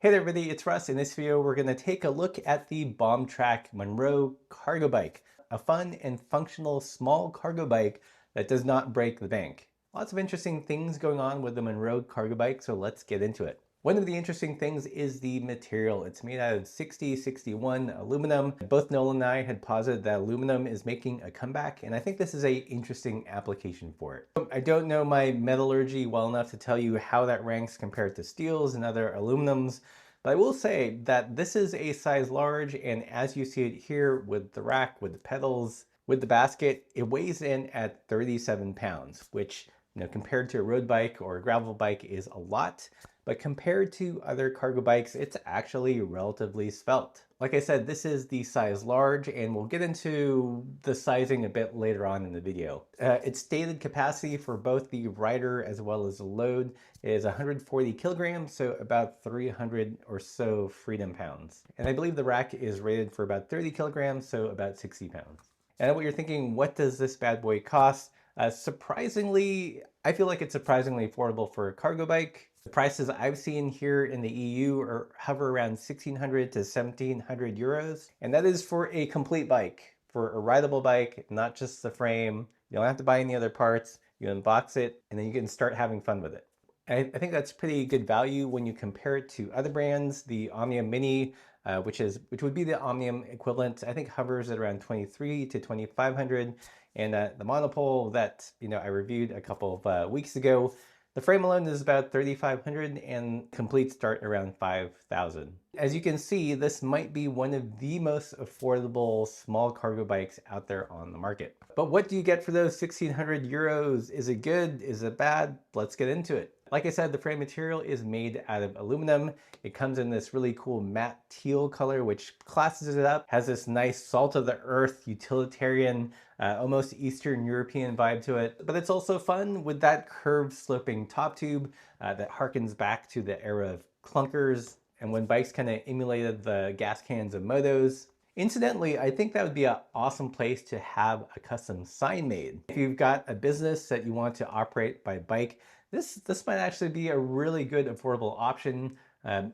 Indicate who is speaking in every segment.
Speaker 1: Hey there everybody, it's Russ. In this video, we're going to take a look at the Bombtrack Munroe cargo bike, a fun and functional small cargo bike that does not break the bank. Lots of interesting things going on with the Munroe cargo bike, so let's get into it. One of the interesting things is the material. It's made out of 6061 aluminum. Both Nolan and I had posited that aluminum is making a comeback, and I think this is an interesting application for it. I don't know my metallurgy well enough to tell you how that ranks compared to steels and other aluminums, but I will say that this is a size large, and as you see it here with the rack, with the pedals, with the basket, it weighs in at 37 pounds, which, compared to a road bike or a gravel bike is a lot. But compared to other cargo bikes, it's actually relatively svelte. Like I said, this is the size large, and we'll get into the sizing a bit later on in the video. Its stated capacity for both the rider as well as the load is 140 kilograms, so about 300 or so freedom pounds. And I believe the rack is rated for about 30 kilograms, so about 60 pounds. And what you're thinking, what does this bad boy cost? Surprisingly, I feel like it's surprisingly affordable for a cargo bike. The prices I've seen here in the EU hover around 1,600 to 1,700 euros. And that is for a complete bike, for a rideable bike, not just the frame. You don't have to buy any other parts. You unbox it, and then you can start having fun with it. And I think that's pretty good value when you compare it to other brands. The Omnium Mini, which would be the Omnium equivalent, I think hovers at around 23 to 2,500. And the monopole that I reviewed a couple of weeks ago, the frame alone is about 3,500 and complete start around 5,000. As you can see, this might be one of the most affordable small cargo bikes out there on the market. But what do you get for those 1,600 euros? Is it good? Is it bad? Let's get into it. Like I said, the frame material is made out of aluminum. It comes in this really cool matte teal color, which classes it up, has this nice salt of the earth, utilitarian, almost Eastern European vibe to it. But it's also fun with that curved sloping top tube that harkens back to the era of clunkers and when bikes kind of emulated the gas cans of motos. Incidentally, I think that would be an awesome place to have a custom sign made. If you've got a business that you want to operate by bike, this might actually be a really good affordable option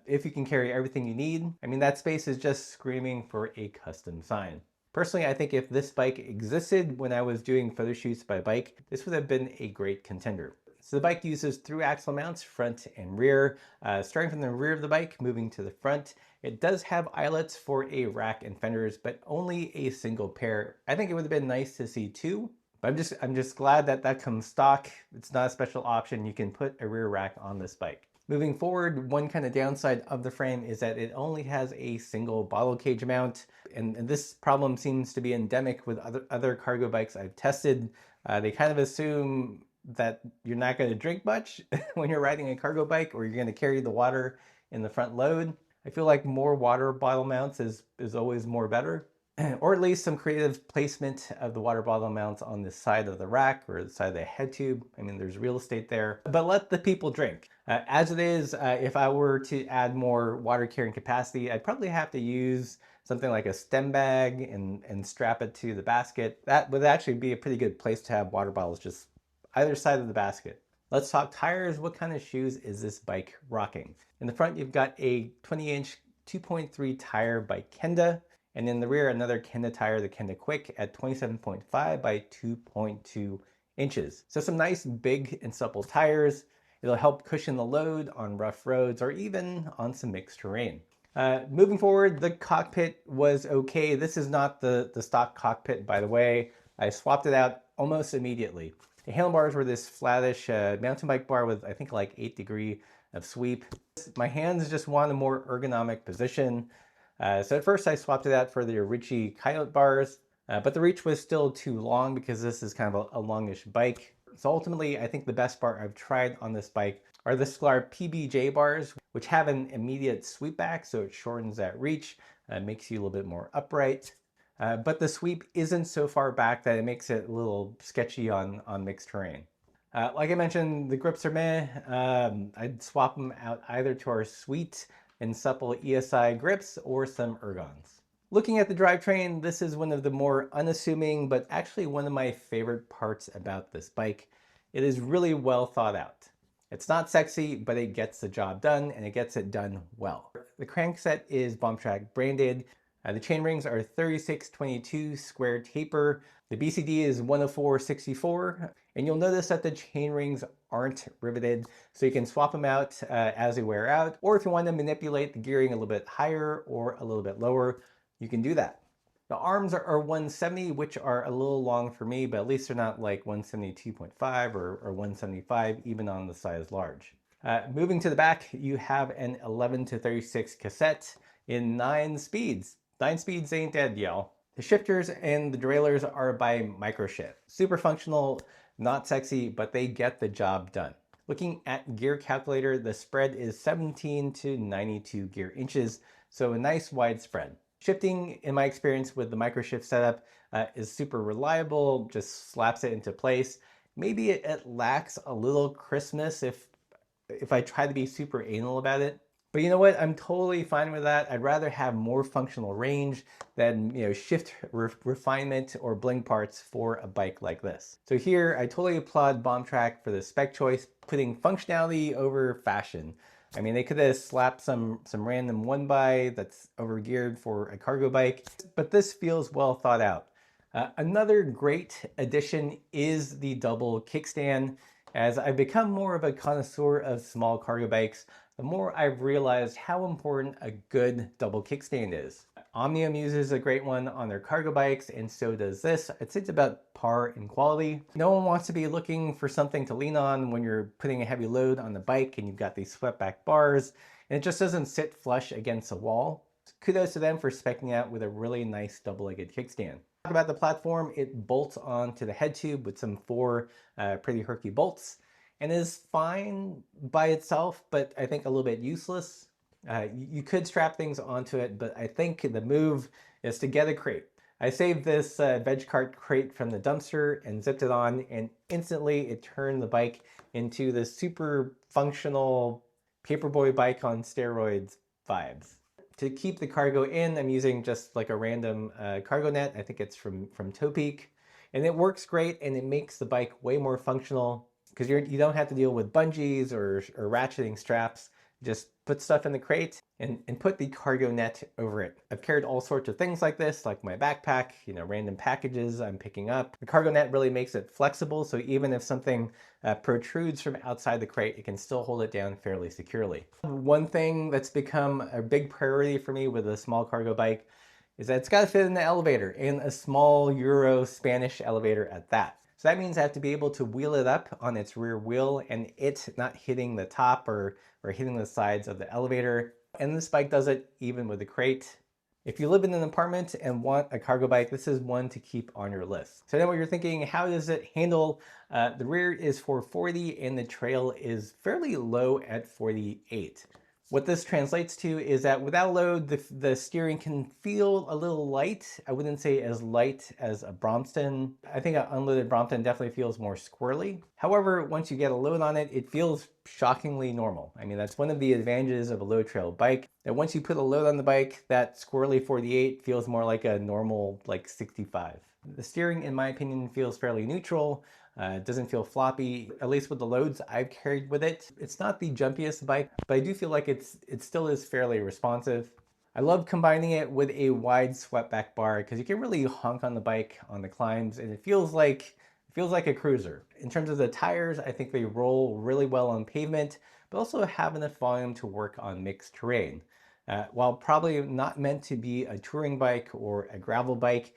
Speaker 1: if you can carry everything you need. I mean, that space is just screaming for a custom sign. Personally, I think if this bike existed when I was doing photo shoots by bike, this would have been a great contender. So the bike uses through axle mounts, front and rear. Starting from the rear of the bike, moving to the front. It does have eyelets for a rack and fenders, but only a single pair. I think it would have been nice to see two, but I'm just glad that that comes stock. It's not a special option. You can put a rear rack on this bike. Moving forward, one kind of downside of the frame is that it only has a single bottle cage mount, and this problem seems to be endemic with other cargo bikes I've tested. They kind of assume that you're not going to drink much when you're riding a cargo bike, or you're going to carry the water in the front load. I feel like more water bottle mounts is always more better, or at least some creative placement of the water bottle mounts on the side of the rack or the side of the head tube. I mean, there's real estate there, but let the people drink. As it is, if I were to add more water carrying capacity, I'd probably have to use something like a stem bag and strap it to the basket. That would actually be a pretty good place to have water bottles just either side of the basket. Let's talk tires. What kind of shoes is this bike rocking? In the front, you've got a 20-inch 2.3 tire by Kenda, and in the rear, another Kenda tire, the Kenda Quick, at 27.5 by 2.2 inches. So some nice big and supple tires. It'll help cushion the load on rough roads or even on some mixed terrain. Moving forward, the cockpit was okay. This is not the stock cockpit, by the way. I swapped it out almost immediately. The handlebars were this flattish mountain bike bar with, I think, like 8° of sweep. My hands just want a more ergonomic position. So at first I swapped it out for the Ritchie Coyote bars, but the reach was still too long because this is kind of a longish bike. So ultimately, I think the best bar I've tried on this bike are the Sklar PBJ bars, which have an immediate sweep back, so it shortens that reach, makes you a little bit more upright. But the sweep isn't so far back that it makes it a little sketchy on mixed terrain. Like I mentioned, the grips are meh. I'd swap them out either to our sweet and supple ESI grips or some ergons. Looking at the drivetrain, this is one of the more unassuming, but actually one of my favorite parts about this bike. It is really well thought out. It's not sexy, but it gets the job done, and it gets it done well. The crankset is Bombtrack branded. The chain rings are 3622 square taper. The BCD is 10464, and you'll notice that the chain rings aren't riveted, so you can swap them out as they wear out, or if you want to manipulate the gearing a little bit higher or a little bit lower, you can do that. The arms are 170, which are a little long for me, but at least they're not like 172.5 or 175, even on the size large. Moving to the back, you have an 11 to 36 cassette in 9 speeds. 9 speeds ain't dead, y'all. The shifters and the derailleurs are by Microchip. Super functional, not sexy, but they get the job done. Looking at gear calculator, the spread is 17 to 92 gear inches, so a nice wide spread. Shifting, in my experience with the Microshift setup, is super reliable, just slaps it into place. Maybe it lacks a little crispness if I try to be super anal about it. But you know what? I'm totally fine with that. I'd rather have more functional range than, shift refinement or bling parts for a bike like this. So here, I totally applaud Bombtrack for the spec choice, putting functionality over fashion. I mean, they could have slapped some random one by that's overgeared for a cargo bike, but this feels well thought out. Another great addition is the double kickstand. As I've become more of a connoisseur of small cargo bikes, the more I've realized how important a good double kickstand is. Omnium uses a great one on their cargo bikes, and so does this. I'd say it's about par in quality. No one wants to be looking for something to lean on when you're putting a heavy load on the bike and you've got these swept back bars, and it just doesn't sit flush against a wall. Kudos to them for speccing out with a really nice double-legged kickstand. Talk about the platform, it bolts onto the head tube with some 4 pretty herky bolts, and is fine by itself, but I think a little bit useless. You could strap things onto it, but I think the move is to get a crate. I saved this veg cart crate from the dumpster and zipped it on, and instantly it turned the bike into the super functional paperboy bike on steroids vibes. To keep the cargo in, I'm using just like a random cargo net. I think it's from Topeak, and it works great, and it makes the bike way more functional because you don't have to deal with bungees or ratcheting straps. Just put stuff in the crate and put the cargo net over it. I've carried all sorts of things like this, like my backpack, random packages I'm picking up. The cargo net really makes it flexible, so even if something protrudes from outside the crate, it can still hold it down fairly securely. One thing that's become a big priority for me with a small cargo bike is that it's got to fit in the elevator, and a small Euro Spanish elevator at that. So that means I have to be able to wheel it up on its rear wheel and it not hitting the top or hitting the sides of the elevator. And this bike does it even with the crate. If you live in an apartment and want a cargo bike, this is one to keep on your list. So I know what you're thinking, how does it handle? The rear is 440 and the trail is fairly low at 48. What this translates to is that without load, the steering can feel a little light. I wouldn't say as light as a Brompton. I think an unloaded Brompton definitely feels more squirrely. However, once you get a load on it, it feels shockingly normal. I mean, that's one of the advantages of a low trail bike, that once you put a load on the bike, that squirrely 48 feels more like a normal, like 65. The steering, in my opinion, feels fairly neutral. It doesn't feel floppy, at least with the loads I've carried with it. It's not the jumpiest bike, but I do feel like it still is fairly responsive. I love combining it with a wide swept back bar because you can really honk on the bike on the climbs, and it feels like a cruiser. In terms of the tires, I think they roll really well on pavement, but also have enough volume to work on mixed terrain. While probably not meant to be a touring bike or a gravel bike,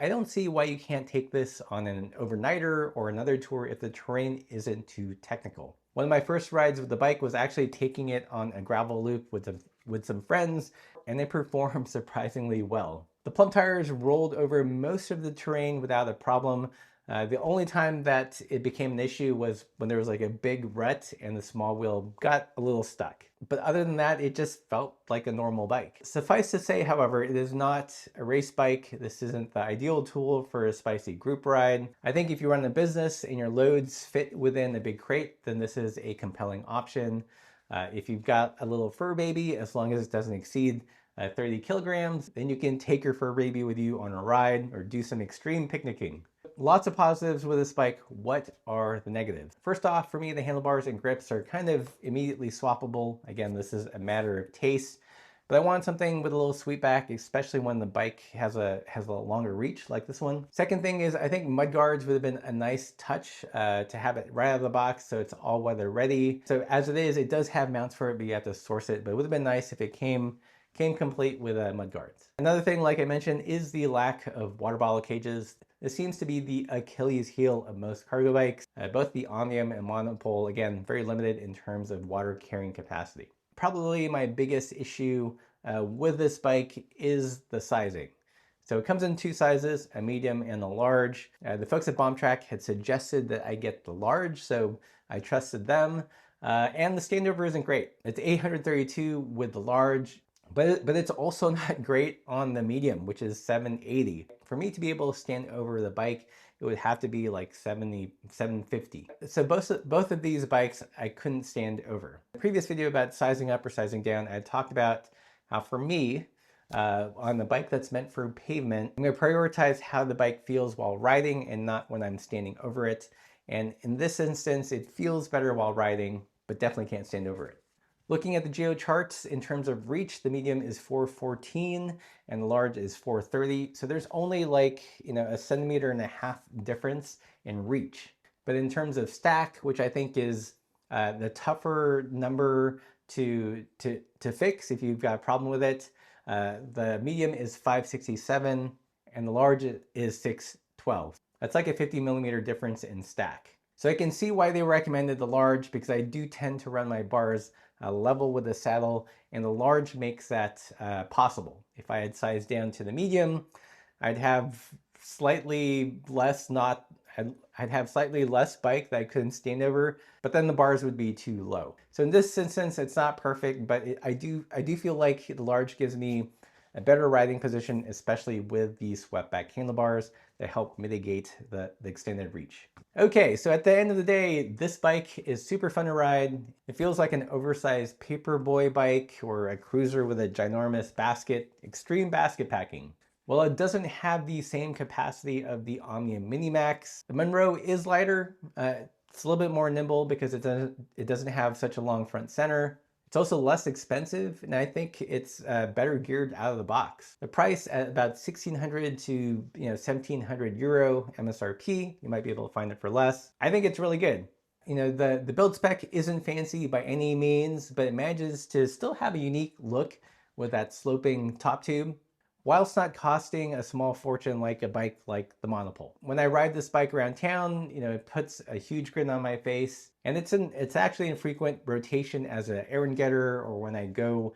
Speaker 1: I don't see why you can't take this on an overnighter or another tour if the terrain isn't too technical. One of my first rides with the bike was actually taking it on a gravel loop with some friends, and it performed surprisingly well. The plumb tires rolled over most of the terrain without a problem. The only time that it became an issue was when there was like a big rut and the small wheel got a little stuck. But other than that, it just felt like a normal bike. Suffice to say, however, it is not a race bike. This isn't the ideal tool for a spicy group ride. I think if you run a business and your loads fit within a big crate, then this is a compelling option. If you've got a little fur baby, as long as it doesn't exceed 30 kilograms, then you can take your fur baby with you on a ride or do some extreme picnicking. Lots of positives with this bike. What are the negatives? First off, for me, the handlebars and grips are kind of immediately swappable. Again, this is a matter of taste. But I want something with a little sweep back, especially when the bike has a longer reach like this one. Second thing is I think mud guards would have been a nice touch to have it right out of the box so it's all weather ready. So as it is, it does have mounts for it, but you have to source it. But it would have been nice if it came complete with mud guards. Another thing, like I mentioned, is the lack of water bottle cages. This seems to be the Achilles heel of most cargo bikes. Both the Omnium and Monopole, again, very limited in terms of water carrying capacity. Probably my biggest issue with this bike is the sizing. So it comes in two sizes, a medium and a large. The folks at Bombtrack had suggested that I get the large, so I trusted them. And the standover isn't great. It's 832 with the large, but it's also not great on the medium, which is 780. For me to be able to stand over the bike, it would have to be like 750. So both of these bikes I couldn't stand over. In the previous video about sizing up or sizing down, I talked about how for me, on the bike that's meant for pavement, I'm going to prioritize how the bike feels while riding and not when I'm standing over it. And in this instance, it feels better while riding, but definitely can't stand over it. Looking at the geo charts, in terms of reach, the medium is 414 and the large is 430. So there's only like, a centimeter and a half difference in reach. But in terms of stack, which I think is the tougher number to fix if you've got a problem with it, the medium is 567 and the large is 612. That's like a 50 millimeter difference in stack. So I can see why they recommended the large, because I do tend to run my bars level with the saddle, and the large makes that possible. If I had sized down to the medium, I'd have slightly less I'd have slightly less bike that I couldn't stand over, but then the bars would be too low. So in this instance, it's not perfect, but I do feel like the large gives me a better riding position, especially with the swept back handlebars that help mitigate the extended reach. Okay, so at the end of the day, this bike is super fun to ride. It feels like an oversized paperboy bike or a cruiser with a ginormous basket, extreme basket packing. Well, it doesn't have the same capacity of the Omnium Mini Max. The Munroe is lighter. It's a little bit more nimble because it doesn't have such a long front center. It's also less expensive, and I think it's better geared out of the box. The price at about 1,600 to 1,700 euro MSRP. You might be able to find it for less. I think it's really good. The build spec isn't fancy by any means, but it manages to still have a unique look with that sloping top tube, whilst not costing a small fortune like a bike like the Monopole. When I ride this bike around town, it puts a huge grin on my face, and it's actually in frequent rotation as an errand getter, or when I go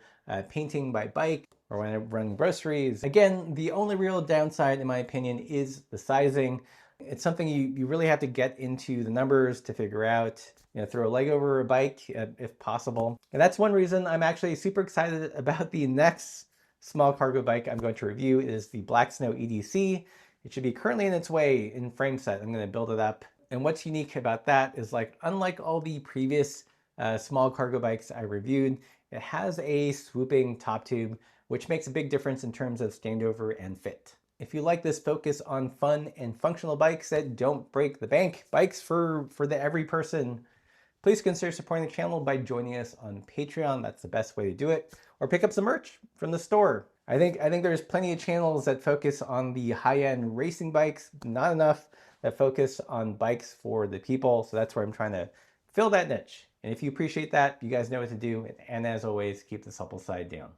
Speaker 1: painting by bike, or when I run groceries. Again, the only real downside, in my opinion, is the sizing. It's something you really have to get into the numbers to figure out. Throw a leg over a bike if possible. And that's one reason I'm actually super excited about the next small cargo bike I'm going to review. Is the Black Snow EDC. It should be currently in its way in frame set. I'm going to build it up. And what's unique about that is, unlike all the previous small cargo bikes I reviewed, it has a swooping top tube, which makes a big difference in terms of standover and fit. If you like this focus on fun and functional bikes that don't break the bank, bikes for the every person, please consider supporting the channel by joining us on Patreon. That's the best way to do it. Or pick up some merch from the store. I think there's plenty of channels that focus on the high-end racing bikes, not enough that focus on bikes for the people. So that's where I'm trying to fill that niche. And if you appreciate that, you guys know what to do. And as always, keep the supple side down.